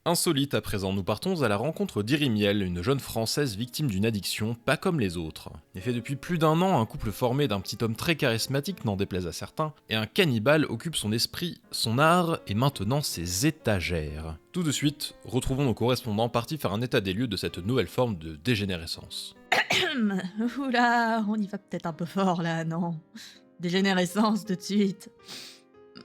Insolite à présent, nous partons à la rencontre d'Irimiel, une jeune française victime d'une addiction pas comme les autres. En effet, depuis plus d'un an, un couple formé d'un petit homme très charismatique, n'en déplaise à certains, et un cannibale occupe son esprit, son art et maintenant ses étagères. Tout de suite, retrouvons nos correspondants partis faire un état des lieux de cette nouvelle forme de dégénérescence. Oula, on y va peut-être un peu fort là, non? Dégénérescence tout de suite.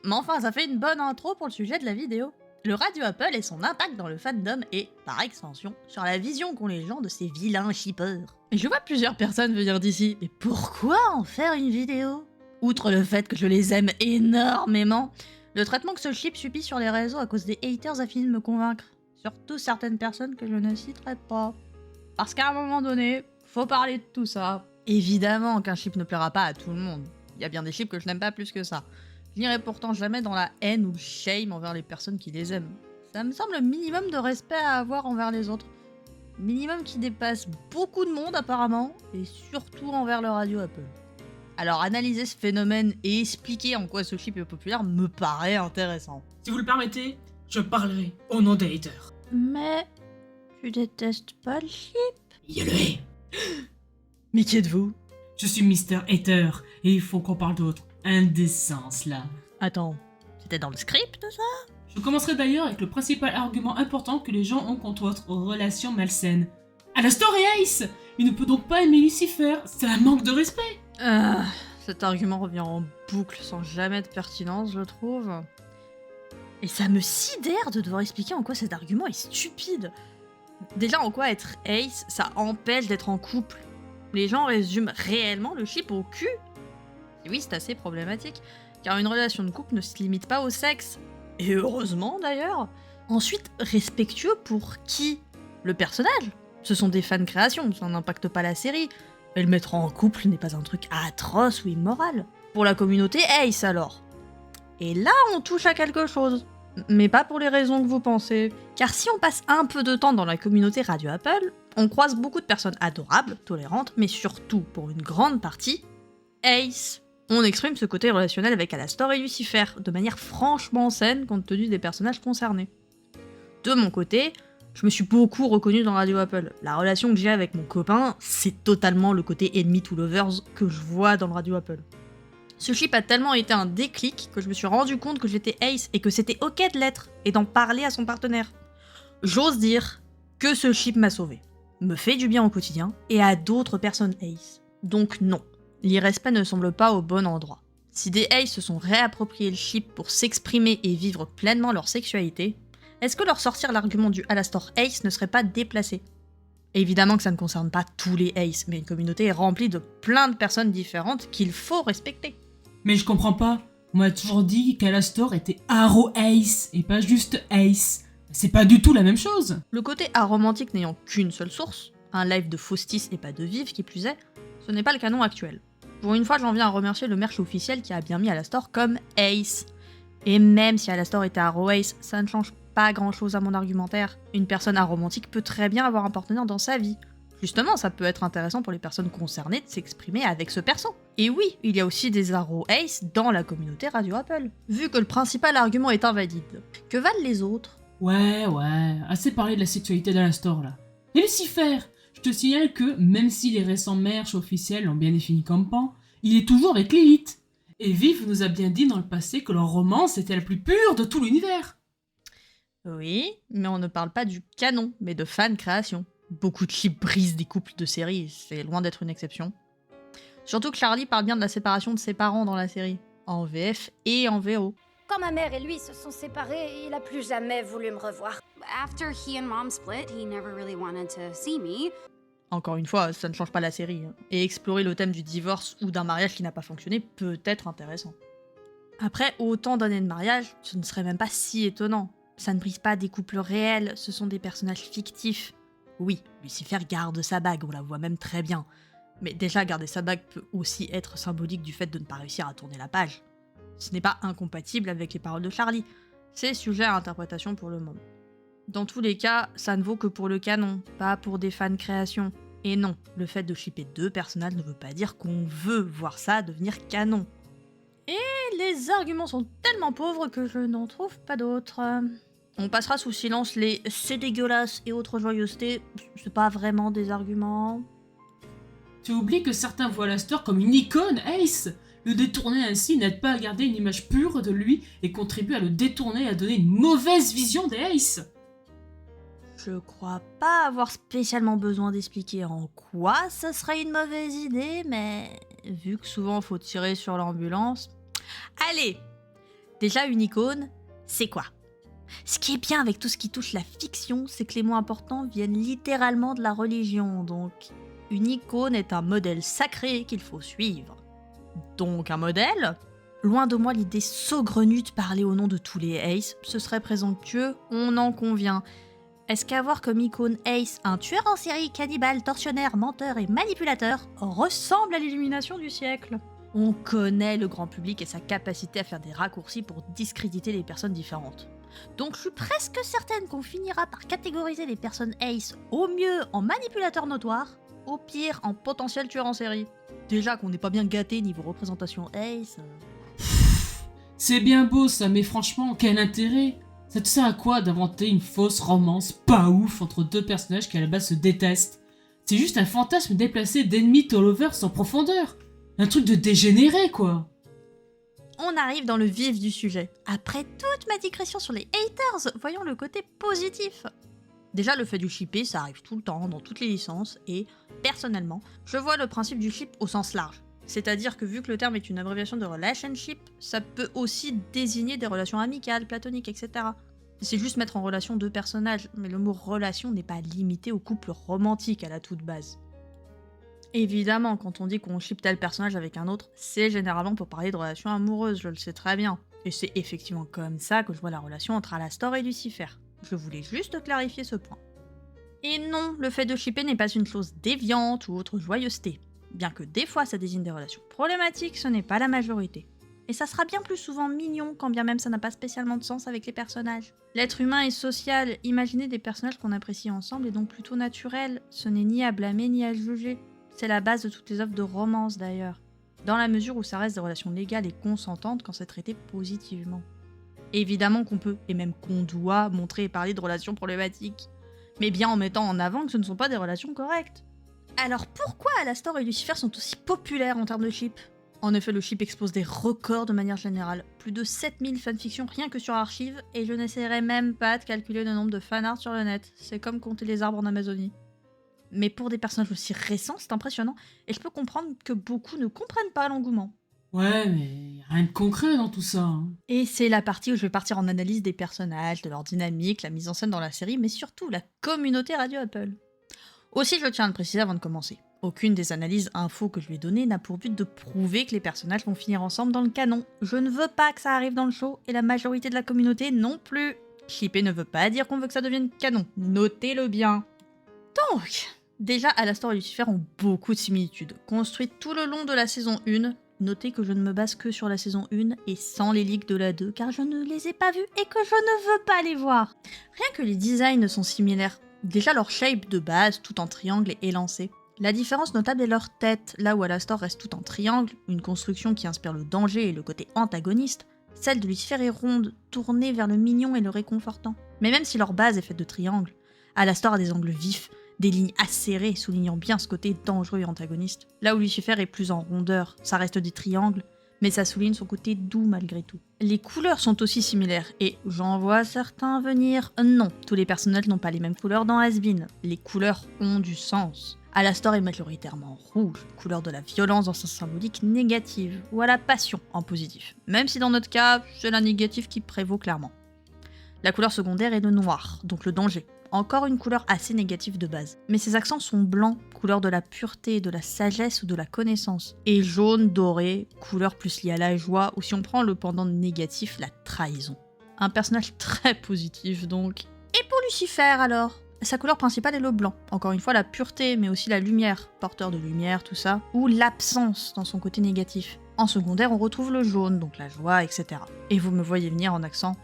Mais enfin, ça fait une bonne intro pour le sujet de la vidéo. Le Radio Apple et son impact dans le fandom et, par extension, sur la vision qu'ont les gens de ces vilains shippers. Et je vois plusieurs personnes venir d'ici, mais pourquoi en faire une vidéo? Outre le fait que je les aime énormément, le traitement que ce ship subit sur les réseaux à cause des haters a fini de me convaincre. Surtout certaines personnes que je ne citerai pas. Parce qu'à un moment donné, faut parler de tout ça. Évidemment qu'un ship ne plaira pas à tout le monde. Il y a bien des ships que je n'aime pas plus que ça. Je n'irai pourtant jamais dans la haine ou le shame envers les personnes qui les aiment. Ça me semble le minimum de respect à avoir envers les autres. Minimum qui dépasse beaucoup de monde apparemment, et surtout envers le Radio Apple. Alors analyser ce phénomène et expliquer en quoi ce ship est populaire me paraît intéressant. Si vous le permettez, je parlerai au nom des haters. Mais tu détestes pas le ship? Je le hais. Mais qui êtes-vous? Je suis Mister Hater et il faut qu'on parle d'autre indécence là. Attends, c'était dans le script ça? Je commencerai d'ailleurs avec le principal argument important que les gens ont contre votre relation malsaine. Alastor et Ace! Il ne peut donc pas aimer Lucifer, c'est un manque de respect! Cet argument revient en boucle sans jamais de pertinence, je trouve. Et ça me sidère de devoir expliquer en quoi cet argument est stupide. Déjà, en quoi être Ace, ça empêche d'être en couple. Les gens résument réellement le ship au cul. Et oui, c'est assez problématique, car une relation de couple ne se limite pas au sexe. Et heureusement d'ailleurs. Ensuite, respectueux pour qui? Le personnage. Ce sont des fans créations, ça n'impacte pas la série. Et le mettre en couple n'est pas un truc atroce ou immoral. Pour la communauté Ace alors. Et là, on touche à quelque chose. Mais pas pour les raisons que vous pensez. Car si on passe un peu de temps dans la communauté Radio Apple, on croise beaucoup de personnes adorables, tolérantes, mais surtout, pour une grande partie, Ace. On exprime ce côté relationnel avec Alastor et Lucifer, de manière franchement saine compte tenu des personnages concernés. De mon côté, je me suis beaucoup reconnue dans Radio Apple. La relation que j'ai avec mon copain, c'est totalement le côté enemy to lovers que je vois dans le Radio Apple. Ce ship a tellement été un déclic que je me suis rendu compte que j'étais Ace et que c'était ok de l'être et d'en parler à son partenaire. J'ose dire que ce ship m'a sauvé, me fait du bien au quotidien et à d'autres personnes Ace. Donc non, l'irrespect ne semble pas au bon endroit. Si des Ace se sont réappropriés le ship pour s'exprimer et vivre pleinement leur sexualité, est-ce que leur sortir l'argument du Alastor Ace ne serait pas déplacé? Évidemment que ça ne concerne pas tous les Ace, mais une communauté est remplie de plein de personnes différentes qu'il faut respecter. Mais je comprends pas. On m'a toujours dit qu'Alastor était Arrow Ace et pas juste Ace. C'est pas du tout la même chose. Le côté aromantique n'ayant qu'une seule source, un live de Faustis et pas de Vive qui plus est, ce n'est pas le canon actuel. Pour une fois, j'en viens à remercier le merch officiel qui a bien mis Alastor comme Ace. Et même si Alastor était Arrow Ace, ça ne change pas grand chose à mon argumentaire. Une personne aromantique peut très bien avoir un partenaire dans sa vie. Justement, ça peut être intéressant pour les personnes concernées de s'exprimer avec ce perso. Et oui, il y a aussi des Arrow Ace dans la communauté Radio Apple. Vu que le principal argument est invalide, que valent les autres? Ouais, assez parlé de la sexualité d'Alastor là. Et Lucifer, je te signale que, même si les récents merch officiels l'ont bien défini comme pan, il est toujours avec Lilith. Et Viv nous a bien dit dans le passé que leur romance était la plus pure de tout l'univers. Oui, mais on ne parle pas du canon, mais de fan création. Beaucoup de chips brisent des couples de séries, c'est loin d'être une exception. Surtout que Charlie parle bien de la séparation de ses parents dans la série, en VF et en VO. Quand ma mère et lui se sont séparés, il a plus jamais voulu me revoir. After he and mom split, he never really wanted to see me. Encore une fois, ça ne change pas la série, hein. Et explorer le thème du divorce ou d'un mariage qui n'a pas fonctionné peut être intéressant. Après autant d'années de mariage, ce ne serait même pas si étonnant. Ça ne brise pas des couples réels, ce sont des personnages fictifs. Oui, Lucifer garde sa bague, on la voit même très bien. Mais déjà, garder sa bague peut aussi être symbolique du fait de ne pas réussir à tourner la page. Ce n'est pas incompatible avec les paroles de Charlie. C'est sujet à interprétation pour le moment. Dans tous les cas, ça ne vaut que pour le canon, pas pour des fans créations. Et non, le fait de shipper deux personnages ne veut pas dire qu'on veut voir ça devenir canon. Et les arguments sont tellement pauvres que je n'en trouve pas d'autres. On passera sous silence les c'est dégueulasse et autres joyeusetés, c'est pas vraiment des arguments. Tu oublies que certains voient Alastor comme une icône, Ace. Le détourner ainsi n'aide pas à garder une image pure de lui et contribue à le détourner et à donner une mauvaise vision des Ace. Je crois pas avoir spécialement besoin d'expliquer en quoi ce serait une mauvaise idée, mais vu que souvent faut tirer sur l'ambulance... Allez! Déjà une icône, c'est quoi? Ce qui est bien avec tout ce qui touche la fiction, c'est que les mots importants viennent littéralement de la religion, donc une icône est un modèle sacré qu'il faut suivre. Donc un modèle? Loin de moi l'idée saugrenue de parler au nom de tous les Ace, ce serait présomptueux, on en convient. Est-ce qu'avoir comme icône Ace un tueur en série, cannibale, tortionnaire, menteur et manipulateur ressemble à l'illumination du siècle? On connaît le grand public et sa capacité à faire des raccourcis pour discréditer les personnes différentes. Donc je suis presque certaine qu'on finira par catégoriser les personnes Ace au mieux en manipulateurs notoires, au pire en potentiel tueurs en série. Déjà qu'on n'est pas bien gâté niveau représentation Ace... C'est bien beau ça, mais franchement, quel intérêt? Ça te sert à quoi d'inventer une fausse romance pas ouf entre deux personnages qui à la base se détestent? C'est juste un fantasme déplacé d'ennemis all-over sans profondeur. Un truc de dégénéré, quoi. On arrive dans le vif du sujet. Après toute ma digression sur les haters, voyons le côté positif. Déjà, le fait du shipper, ça arrive tout le temps, dans toutes les licences, et, personnellement, je vois le principe du ship au sens large. C'est-à-dire que vu que le terme est une abréviation de relationship, ça peut aussi désigner des relations amicales, platoniques, etc. C'est juste mettre en relation deux personnages, mais le mot relation n'est pas limité au couple romantique à la toute base. Évidemment, quand on dit qu'on ship tel personnage avec un autre, c'est généralement pour parler de relations amoureuses, je le sais très bien. Et c'est effectivement comme ça que je vois la relation entre Alastor et Lucifer. Je voulais juste clarifier ce point. Et non, le fait de shipper n'est pas une chose déviante ou autre joyeuseté. Bien que des fois ça désigne des relations problématiques, ce n'est pas la majorité. Et ça sera bien plus souvent mignon, quand bien même ça n'a pas spécialement de sens avec les personnages. L'être humain est social, imaginer des personnages qu'on apprécie ensemble est donc plutôt naturel, ce n'est ni à blâmer ni à juger. C'est la base de toutes les œuvres de romance d'ailleurs, dans la mesure où ça reste des relations légales et consentantes quand c'est traité positivement. Évidemment qu'on peut, et même qu'on doit, montrer et parler de relations problématiques, mais bien en mettant en avant que ce ne sont pas des relations correctes. Alors pourquoi Alastor et Lucifer sont aussi populaires en termes de ship? En effet, le ship expose des records de manière générale. Plus de 7000 fanfictions rien que sur Archive, et je n'essaierai même pas de calculer le nombre de fanarts sur le net. C'est comme compter les arbres en Amazonie. Mais pour des personnages aussi récents, c'est impressionnant, et je peux comprendre que beaucoup ne comprennent pas l'engouement. Ouais, mais y a rien de concret dans tout ça. Hein. Et c'est la partie où je vais partir en analyse des personnages, de leur dynamique, la mise en scène dans la série, mais surtout la communauté Radio Apple. Aussi, je tiens à le préciser avant de commencer. Aucune des analyses infos que je vais donner n'a pour but de prouver que les personnages vont finir ensemble dans le canon. Je ne veux pas que ça arrive dans le show, et la majorité de la communauté non plus. Shipper ne veut pas dire qu'on veut que ça devienne canon. Notez-le bien. Donc, déjà, Alastor et Lucifer ont beaucoup de similitudes, construites tout le long de la saison 1. Notez que je ne me base que sur la saison 1 et sans les leaks de la 2, car je ne les ai pas vus et que je ne veux pas les voir. Rien que les designs sont similaires. Déjà leur shape de base, tout en triangle est élancé. La différence notable est leur tête, là où Alastor reste tout en triangle, une construction qui inspire le danger et le côté antagoniste. Celle de Lucifer est ronde, tournée vers le mignon et le réconfortant. Mais même si leur base est faite de triangles, Alastor a des angles vifs, des lignes acérées soulignant bien ce côté dangereux et antagoniste. Là où Lucifer est plus en rondeur, ça reste des triangles, mais ça souligne son côté doux malgré tout. Les couleurs sont aussi similaires, et j'en vois certains venir. Non, tous les personnages n'ont pas les mêmes couleurs dans Has-Been. Les couleurs ont du sens. Alastor est majoritairement rouge, couleur de la violence dans sa symbolique négative, ou à la passion en positif. Même si dans notre cas, c'est la négative qui prévaut clairement. La couleur secondaire est le noir, donc le danger. Encore une couleur assez négative de base. Mais ses accents sont blancs, couleur de la pureté, de la sagesse ou de la connaissance. Et jaune, doré, couleur plus liée à la joie, ou si on prend le pendant négatif, la trahison. Un personnage très positif donc. Et pour Lucifer alors? Sa couleur principale est le blanc. Encore une fois la pureté, mais aussi la lumière, porteur de lumière, tout ça. Ou l'absence dans son côté négatif. En secondaire, on retrouve le jaune, donc la joie, etc. Et vous me voyez venir en accent,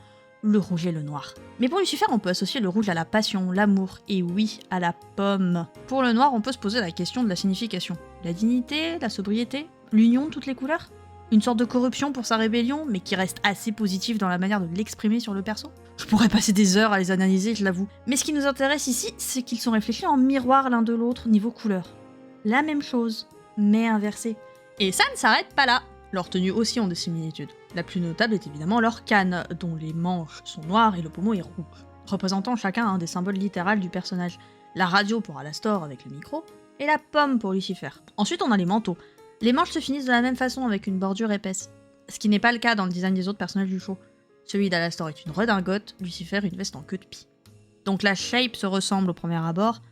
le rouge et le noir. Mais pour Lucifer, on peut associer le rouge à la passion, l'amour, et oui, à la pomme. Pour le noir, on peut se poser la question de la signification. La dignité, la sobriété, l'union de toutes les couleurs? Une sorte de corruption pour sa rébellion, mais qui reste assez positive dans la manière de l'exprimer sur le perso. Je pourrais passer des heures à les analyser, je l'avoue. Mais ce qui nous intéresse ici, c'est qu'ils sont réfléchis en miroir l'un de l'autre niveau couleur. La même chose, mais inversée. Et ça ne s'arrête pas là. Leurs tenues aussi ont des similitudes. La plus notable est évidemment leur canne, dont les manches sont noires et le pommeau est rouge, représentant chacun un des symboles littéraux du personnage. La radio pour Alastor avec le micro, et la pomme pour Lucifer. Ensuite on a les manteaux. Les manches se finissent de la même façon avec une bordure épaisse, ce qui n'est pas le cas dans le design des autres personnages du show. Celui d'Alastor est une redingote, Lucifer une veste en queue de pie. Donc la shape se ressemble au premier abord,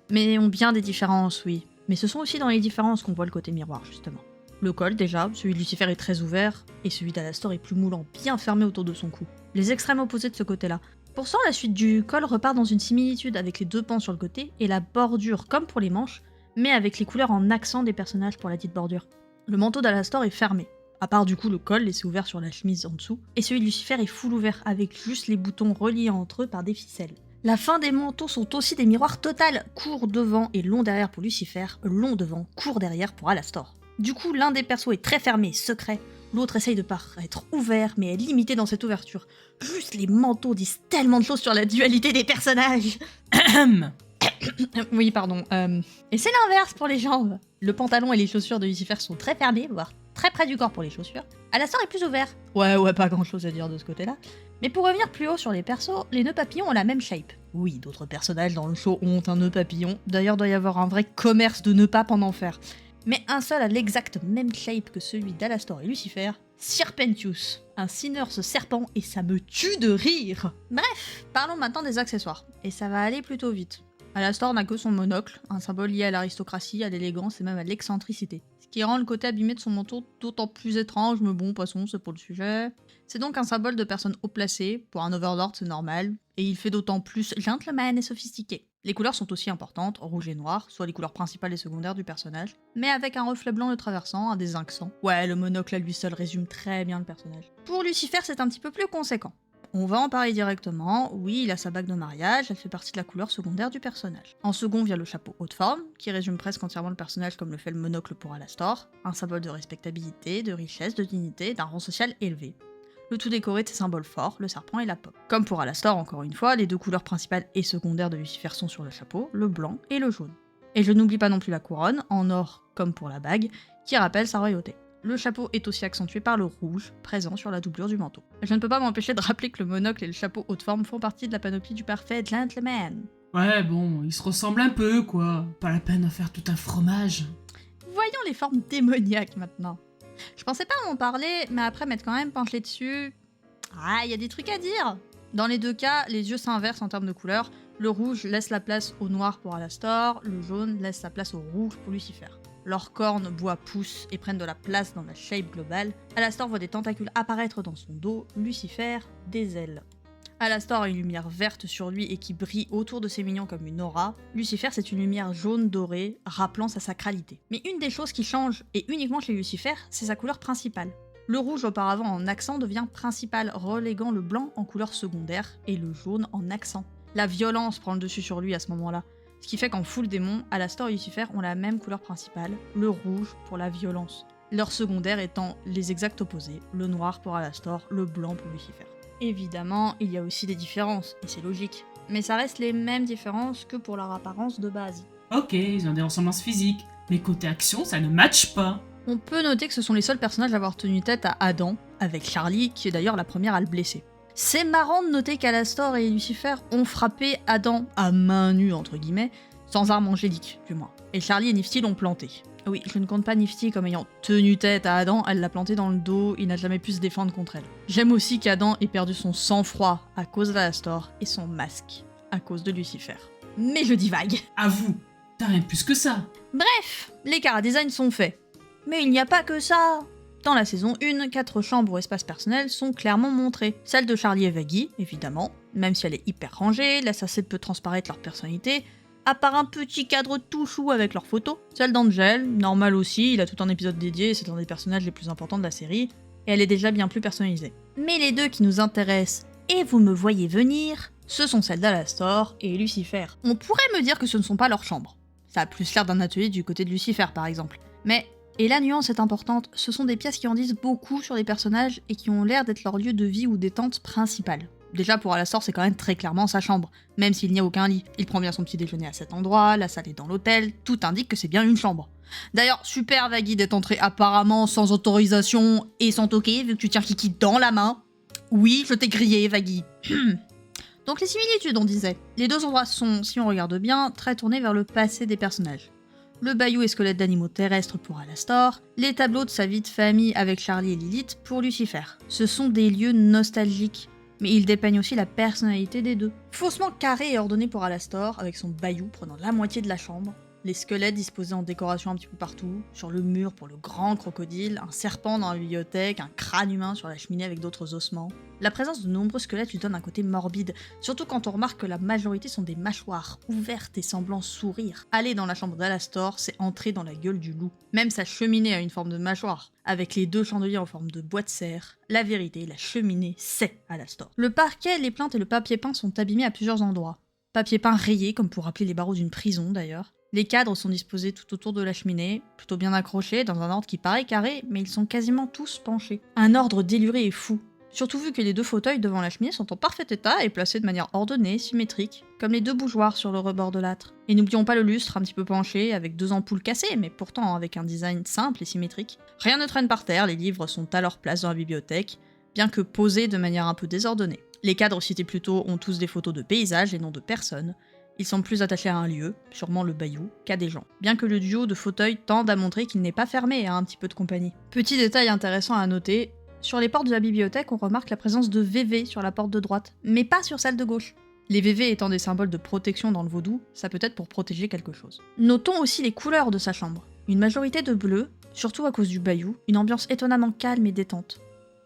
mais ont bien des différences, oui. Mais ce sont aussi dans les différences qu'on voit le côté miroir, justement. Le col, déjà, celui de Lucifer est très ouvert, et celui d'Alastor est plus moulant, bien fermé autour de son cou. Les extrêmes opposés de ce côté-là. Pourtant, la suite du col repart dans une similitude avec les deux pans sur le côté, et la bordure, comme pour les manches, mais avec les couleurs en accent des personnages pour la dite bordure. Le manteau d'Alastor est fermé, à part du coup le col laissé ouvert sur la chemise en dessous, et celui de Lucifer est full ouvert, avec juste les boutons reliés entre eux par des ficelles. La fin des manteaux sont aussi des miroirs total, court devant et long derrière pour Lucifer, long devant, court derrière pour Alastor. Du coup, l'un des persos est très fermé, secret, l'autre essaye de paraître ouvert, mais est limité dans cette ouverture. Juste les manteaux disent tellement de choses sur la dualité des personnages. Oui, pardon. Et c'est l'inverse pour les jambes. Le pantalon et les chaussures de Lucifer sont très fermés, voire très près du corps pour les chaussures. Alastor est plus ouvert. Ouais, pas grand chose à dire de ce côté-là. Mais pour revenir plus haut sur les persos, les nœuds papillons ont la même shape. Oui, d'autres personnages dans le show ont un nœud papillon. D'ailleurs, doit y avoir un vrai commerce de nœuds papes en enfer. Mais un seul a l'exacte même shape que celui d'Alastor et Lucifer, Serpentius, un Sinners serpent, et ça me tue de rire. Bref, parlons maintenant des accessoires, et ça va aller plutôt vite. Alastor n'a que son monocle, un symbole lié à l'aristocratie, à l'élégance et même à l'excentricité. Ce qui rend le côté abîmé de son manteau d'autant plus étrange, mais bon, passons, c'est pour le sujet. C'est donc un symbole de personne haut placée, pour un Overlord c'est normal, et il fait d'autant plus gentleman et sophistiqué. Les couleurs sont aussi importantes, rouge et noir, soit les couleurs principales et secondaires du personnage, mais avec un reflet blanc le traversant, un des accents. Ouais, le monocle à lui seul résume très bien le personnage. Pour Lucifer, c'est un petit peu plus conséquent. On va en parler directement, oui, il a sa bague de mariage, elle fait partie de la couleur secondaire du personnage. En second vient le chapeau haute forme, qui résume presque entièrement le personnage comme le fait le monocle pour Alastor, un symbole de respectabilité, de richesse, de dignité, d'un rang social élevé. Le tout décoré de ses symboles forts, le serpent et la pomme. Comme pour Alastor, encore une fois, les deux couleurs principales et secondaires de Lucifer sont sur le chapeau, le blanc et le jaune. Et je n'oublie pas non plus la couronne, en or comme pour la bague, qui rappelle sa royauté. Le chapeau est aussi accentué par le rouge, présent sur la doublure du manteau. Je ne peux pas m'empêcher de rappeler que le monocle et le chapeau haute forme font partie de la panoplie du parfait gentleman. Ouais, bon, ils se ressemblent un peu, quoi. Pas la peine de faire tout un fromage. Voyons les formes démoniaques maintenant. Je pensais pas en parler, mais après m'être quand même penché dessus... Ah, il y a des trucs à dire. Dans les deux cas, les yeux s'inversent en termes de couleur. Le rouge laisse la place au noir pour Alastor, le jaune laisse la place au rouge pour Lucifer. Leurs cornes, bois, poussent et prennent de la place dans la shape globale. Alastor voit des tentacules apparaître dans son dos, Lucifer, des ailes. Alastor a une lumière verte sur lui et qui brille autour de ses mignons comme une aura. Lucifer, c'est une lumière jaune dorée, rappelant sa sacralité. Mais une des choses qui change, et uniquement chez Lucifer, c'est sa couleur principale. Le rouge auparavant en accent devient principal, reléguant le blanc en couleur secondaire et le jaune en accent. La violence prend le dessus sur lui à ce moment-là. Ce qui fait qu'en full démon, Alastor et Lucifer ont la même couleur principale, le rouge pour la violence. Leur secondaire étant les exacts opposés, le noir pour Alastor, le blanc pour Lucifer. Évidemment, il y a aussi des différences, et c'est logique. Mais ça reste les mêmes différences que pour leur apparence de base. Ok, ils ont des ressemblances physiques, mais côté action, ça ne matche pas. On peut noter que ce sont les seuls personnages à avoir tenu tête à Adam, avec Charlie, qui est d'ailleurs la première à le blesser. C'est marrant de noter qu'Alastor et Lucifer ont frappé Adam à main nue, entre guillemets, sans arme angélique, du moins. Et Charlie et Nifty l'ont planté. Oui, je ne compte pas Nifty comme ayant tenu tête à Adam, elle l'a planté dans le dos, il n'a jamais pu se défendre contre elle. J'aime aussi qu'Adam ait perdu son sang-froid à cause d'Alastor et son masque à cause de Lucifer. Mais je divague. Avoue, t'as rien de plus que ça. Bref, les chara-designs sont faits. Mais il n'y a pas que ça. Dans la saison 1, 4 chambres ou espaces personnels sont clairement montrés. Celle de Charlie et Vaggie, évidemment, même si elle est hyper rangée, laisse assez peu transparaître leur personnalité, à part un petit cadre tout chou avec leurs photos. Celle d'Angel, normal aussi, il a tout un épisode dédié, c'est un des personnages les plus importants de la série, et elle est déjà bien plus personnalisée. Mais les deux qui nous intéressent, et vous me voyez venir, ce sont celles d'Alastor et Lucifer. On pourrait me dire que ce ne sont pas leurs chambres. Ça a plus l'air d'un atelier du côté de Lucifer par exemple. Mais Et la nuance est importante, ce sont des pièces qui en disent beaucoup sur les personnages et qui ont l'air d'être leur lieu de vie ou détente principal. Déjà pour Alastor, c'est quand même très clairement sa chambre, même s'il n'y a aucun lit. Il prend bien son petit déjeuner à cet endroit, la salle est dans l'hôtel, tout indique que c'est bien une chambre. D'ailleurs, super Vaggy d'être entré apparemment sans autorisation et sans toquer, vu que tu tiens Kiki dans la main. Oui, je t'ai grillé, Vaggy. Donc les similitudes, on disait. Les deux endroits sont, si on regarde bien, très tournés vers le passé des personnages. Le bayou et squelette d'animaux terrestres pour Alastor, les tableaux de sa vie de famille avec Charlie et Lilith pour Lucifer. Ce sont des lieux nostalgiques, mais ils dépeignent aussi la personnalité des deux. Faussement carré et ordonné pour Alastor, avec son bayou prenant la moitié de la chambre, les squelettes disposés en décoration un petit peu partout, sur le mur pour le grand crocodile, un serpent dans la bibliothèque, un crâne humain sur la cheminée avec d'autres ossements. La présence de nombreux squelettes lui donne un côté morbide, surtout quand on remarque que la majorité sont des mâchoires ouvertes et semblant sourire. Aller dans la chambre d'Alastor, c'est entrer dans la gueule du loup. Même sa cheminée a une forme de mâchoire, avec les deux chandeliers en forme de bois de serre. La vérité, la cheminée, c'est Alastor. Le parquet, les plinthes et le papier peint sont abîmés à plusieurs endroits. Papier peint rayé, comme pour rappeler les barreaux d'une prison d'ailleurs. Les cadres sont disposés tout autour de la cheminée, plutôt bien accrochés, dans un ordre qui paraît carré, mais ils sont quasiment tous penchés. Un ordre déluré et fou. Surtout vu que les deux fauteuils devant la cheminée sont en parfait état et placés de manière ordonnée, symétrique, comme les deux bougeoirs sur le rebord de l'âtre. Et n'oublions pas le lustre un petit peu penché, avec deux ampoules cassées, mais pourtant avec un design simple et symétrique. Rien ne traîne par terre, les livres sont à leur place dans la bibliothèque, bien que posés de manière un peu désordonnée. Les cadres cités plus tôt ont tous des photos de paysages et non de personnes. Ils sont plus attachés à un lieu, sûrement le bayou, qu'à des gens. Bien que le duo de fauteuils tende à montrer qu'il n'est pas fermé à un petit peu de compagnie. Petit détail intéressant à noter, sur les portes de la bibliothèque, on remarque la présence de VV sur la porte de droite, mais pas sur celle de gauche. Les VV étant des symboles de protection dans le vaudou, ça peut être pour protéger quelque chose. Notons aussi les couleurs de sa chambre. Une majorité de bleu, surtout à cause du bayou, une ambiance étonnamment calme et détente.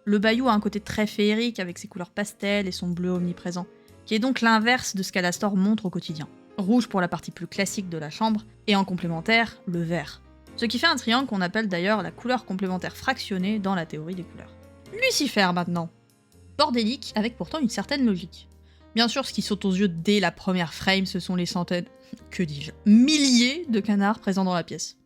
Le bayou a un côté très féerique avec ses couleurs pastel et son bleu omniprésent, qui est donc l'inverse de ce qu'Alastor montre au quotidien. Rouge pour la partie plus classique de la chambre, et en complémentaire, le vert. Ce qui fait un triangle qu'on appelle d'ailleurs la couleur complémentaire fractionnée dans la théorie des couleurs. Lucifer maintenant. Bordélique, avec pourtant une certaine logique. Bien sûr, ce qui saute aux yeux dès la première frame, ce sont les centaines, que dis-je, milliers de canards présents dans la pièce.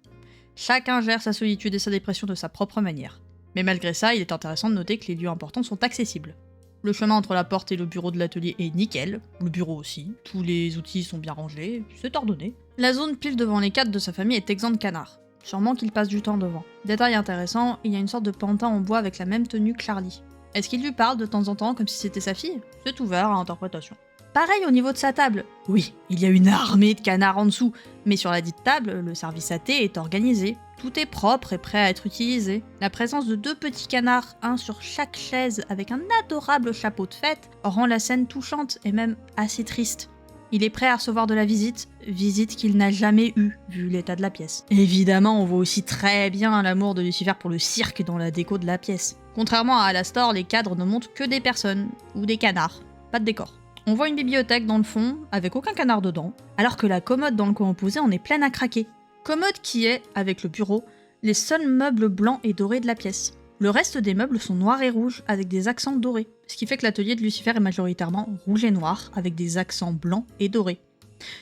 Chacun gère sa solitude et sa dépression de sa propre manière. Mais malgré ça, il est intéressant de noter que les lieux importants sont accessibles. Le chemin entre la porte et le bureau de l'atelier est nickel, le bureau aussi, tous les outils sont bien rangés, c'est ordonné. La zone pile devant les cadres de sa famille est exempte de canards, sûrement qu'il passe du temps devant. Détail intéressant, il y a une sorte de pantin en bois avec la même tenue que Charlie. Est-ce qu'il lui parle de temps en temps comme si c'était sa fille? C'est ouvert à interprétation. Pareil au niveau de sa table. Oui, il y a une armée de canards en dessous, mais sur la dite table, le service à thé est organisé. Tout est propre et prêt à être utilisé. La présence de deux petits canards, un sur chaque chaise avec un adorable chapeau de fête, rend la scène touchante et même assez triste. Il est prêt à recevoir de la visite qu'il n'a jamais eue, vu l'état de la pièce. Évidemment, on voit aussi très bien l'amour de Lucifer pour le cirque dans la déco de la pièce. Contrairement à Alastor, les cadres ne montrent que des personnes, ou des canards, pas de décor. On voit une bibliothèque dans le fond, avec aucun canard dedans, alors que la commode dans le coin opposé en est pleine à craquer. Commode qui est, avec le bureau, les seuls meubles blancs et dorés de la pièce. Le reste des meubles sont noirs et rouges, avec des accents dorés, ce qui fait que l'atelier de Lucifer est majoritairement rouge et noir, avec des accents blancs et dorés.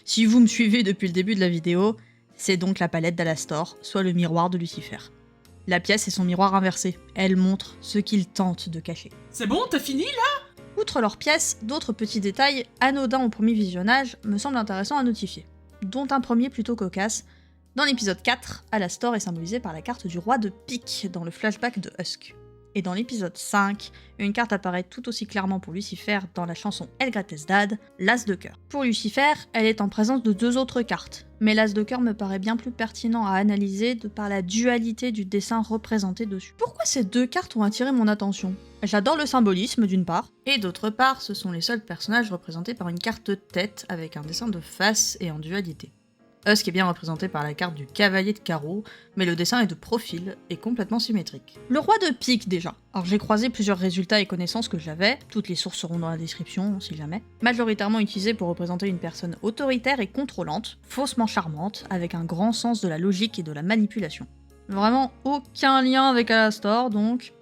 Si vous me suivez depuis le début de la vidéo, c'est donc la palette d'Alastor, soit le miroir de Lucifer. La pièce est son miroir inversé, elle montre ce qu'il tente de cacher. C'est bon, t'as fini là? Outre leurs pièces, d'autres petits détails, anodins au premier visionnage, me semblent intéressants à notifier, dont un premier plutôt cocasse. Dans l'épisode 4, Alastor est symbolisé par la carte du roi de pique dans le flashback de Husk. Et dans l'épisode 5, une carte apparaît tout aussi clairement pour Lucifer dans la chanson El Gretes Dad, l'As de cœur. Pour Lucifer, elle est en présence de deux autres cartes, mais l'As de cœur me paraît bien plus pertinent à analyser de par la dualité du dessin représenté dessus. Pourquoi ces deux cartes ont attiré mon attention? J'adore le symbolisme d'une part, et d'autre part, ce sont les seuls personnages représentés par une carte tête avec un dessin de face et en dualité. Husk est bien représenté par la carte du cavalier de carreau, mais le dessin est de profil et complètement symétrique. Le roi de pique déjà. Alors j'ai croisé plusieurs résultats et connaissances que j'avais, toutes les sources seront dans la description si jamais. Majoritairement utilisé pour représenter une personne autoritaire et contrôlante, faussement charmante, avec un grand sens de la logique et de la manipulation. Vraiment aucun lien avec Alastor donc,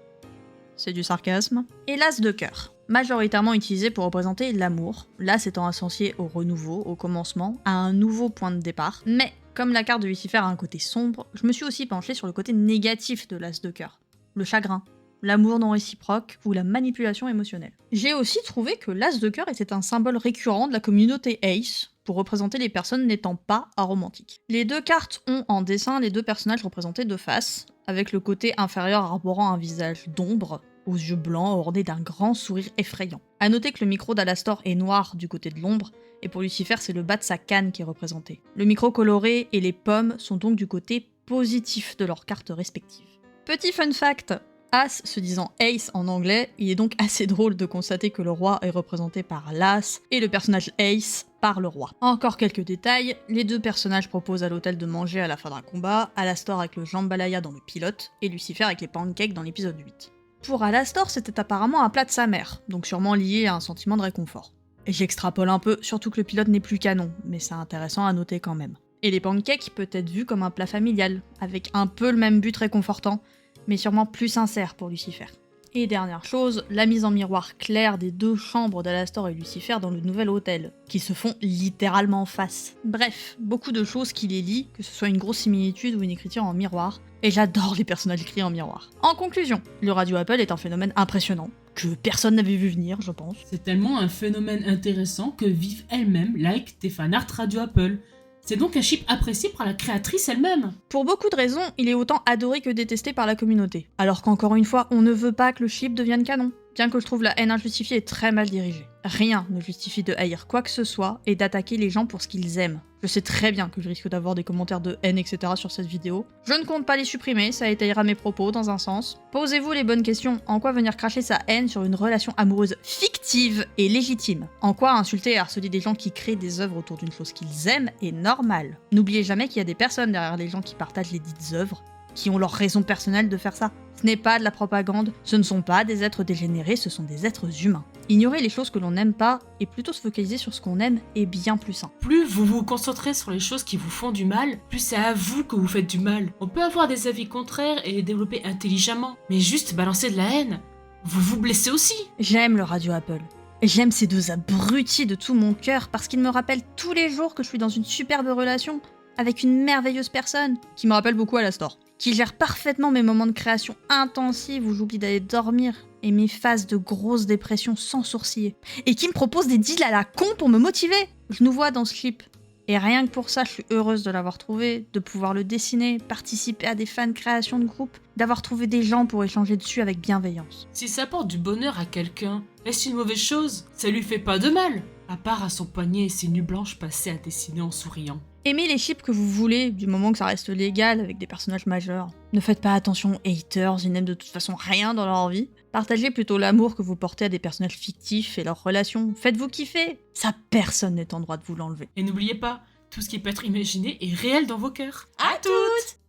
c'est du sarcasme. Et l'As de cœur. Majoritairement utilisé pour représenter l'amour, l'as étant associé au renouveau, au commencement, à un nouveau point de départ, mais Comme la carte de Lucifer a un côté sombre, je me suis aussi penchée sur le côté négatif de l'as de cœur. Le chagrin, l'amour non réciproque ou la manipulation émotionnelle. J'ai aussi trouvé que l'as de cœur était un symbole récurrent de la communauté Ace pour représenter les personnes n'étant pas aromantiques. Les deux cartes ont en dessin les deux personnages représentés de face, avec le côté inférieur arborant un visage d'ombre, aux yeux blancs ornés d'un grand sourire effrayant. A noter que le micro d'Alastor est noir du côté de l'ombre, et pour Lucifer c'est le bas de sa canne qui est représenté. Le micro coloré et les pommes sont donc du côté positif de leurs cartes respectives. Petit fun fact, As se disant Ace en anglais, il est donc assez drôle de constater que le roi est représenté par l'As et le personnage Ace par le roi. Encore quelques détails, les deux personnages proposent à l'hôtel de manger à la fin d'un combat, Alastor avec le jambalaya dans le pilote et Lucifer avec les pancakes dans l'épisode 8. Pour Alastor, c'était apparemment un plat de sa mère, donc sûrement lié à un sentiment de réconfort. Et j'extrapole un peu, surtout que le pilote n'est plus canon, mais c'est intéressant à noter quand même. Et les pancakes peut être vus comme un plat familial, avec un peu le même but réconfortant, mais sûrement plus sincère pour Lucifer. Et dernière chose, la mise en miroir claire des deux chambres d'Alastor et Lucifer dans le nouvel hôtel, qui se font littéralement face. Bref, beaucoup de choses qui les lient, que ce soit une grosse similitude ou une écriture en miroir, et j'adore les personnages écrits en miroir. En conclusion, le Radio Apple est un phénomène impressionnant, que personne n'avait vu venir, je pense. C'est tellement un phénomène intéressant que Viv elle-même like tes fanarts Radio Apple. C'est donc un chip apprécié par la créatrice elle-même. Pour beaucoup de raisons, il est autant adoré que détesté par la communauté. Alors qu'encore une fois, on ne veut pas que le chip devienne canon. Bien que je trouve la haine injustifiée et très mal dirigée. Rien ne justifie de haïr quoi que ce soit et d'attaquer les gens pour ce qu'ils aiment. Je sais très bien que je risque d'avoir des commentaires de haine, etc. sur cette vidéo. Je ne compte pas les supprimer, ça étayera mes propos dans un sens. Posez-vous les bonnes questions. En quoi venir cracher sa haine sur une relation amoureuse fictive et légitime? En quoi insulter et harceler des gens qui créent des œuvres autour d'une chose qu'ils aiment est normal? N'oubliez jamais qu'il y a des personnes derrière les gens qui partagent les dites œuvres, qui ont leur raison personnelle de faire ça. Ce n'est pas de la propagande, ce ne sont pas des êtres dégénérés, ce sont des êtres humains. Ignorer les choses que l'on n'aime pas et plutôt se focaliser sur ce qu'on aime est bien plus sain. Plus vous vous concentrez sur les choses qui vous font du mal, plus c'est à vous que vous faites du mal. On peut avoir des avis contraires et les développer intelligemment, mais juste balancer de la haine, vous vous blessez aussi. J'aime le Radio Apple. J'aime ces deux abrutis de tout mon cœur parce qu'ils me rappellent tous les jours que je suis dans une superbe relation avec une merveilleuse personne qui me rappelle beaucoup Alastor, qui gère parfaitement mes moments de création intensive où j'oublie d'aller dormir et mes phases de grosse dépression sans sourciller, et qui me propose des deals à la con pour me motiver. Je nous vois dans ce clip. Et rien que pour ça, je suis heureuse de l'avoir trouvé, de pouvoir le dessiner, participer à des fan créations de groupe, d'avoir trouvé des gens pour échanger dessus avec bienveillance. Si ça apporte du bonheur à quelqu'un, est-ce une mauvaise chose? Ça lui fait pas de mal, à part à son poignet et ses nues blanches passées à dessiner en souriant. Aimez les chips que vous voulez, du moment que ça reste légal avec des personnages majeurs. Ne faites pas attention aux haters, ils n'aiment de toute façon rien dans leur vie. Partagez plutôt l'amour que vous portez à des personnages fictifs et leurs relations. Faites-vous kiffer. Ça, personne n'est en droit de vous l'enlever. Et n'oubliez pas, tout ce qui peut être imaginé est réel dans vos cœurs. À toutes!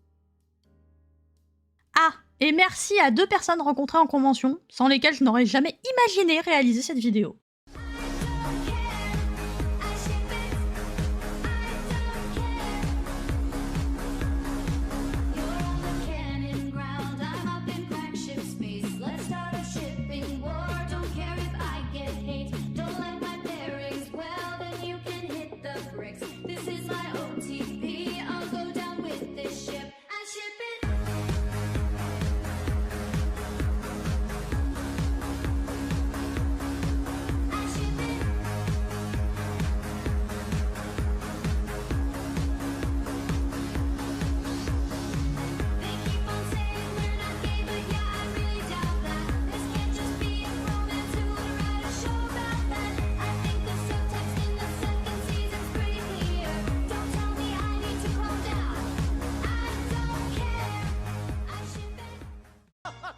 Ah, et merci à 2 personnes rencontrées en convention, sans lesquelles je n'aurais jamais imaginé réaliser cette vidéo.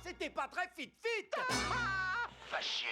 C'était pas très fit-fit. Fâché.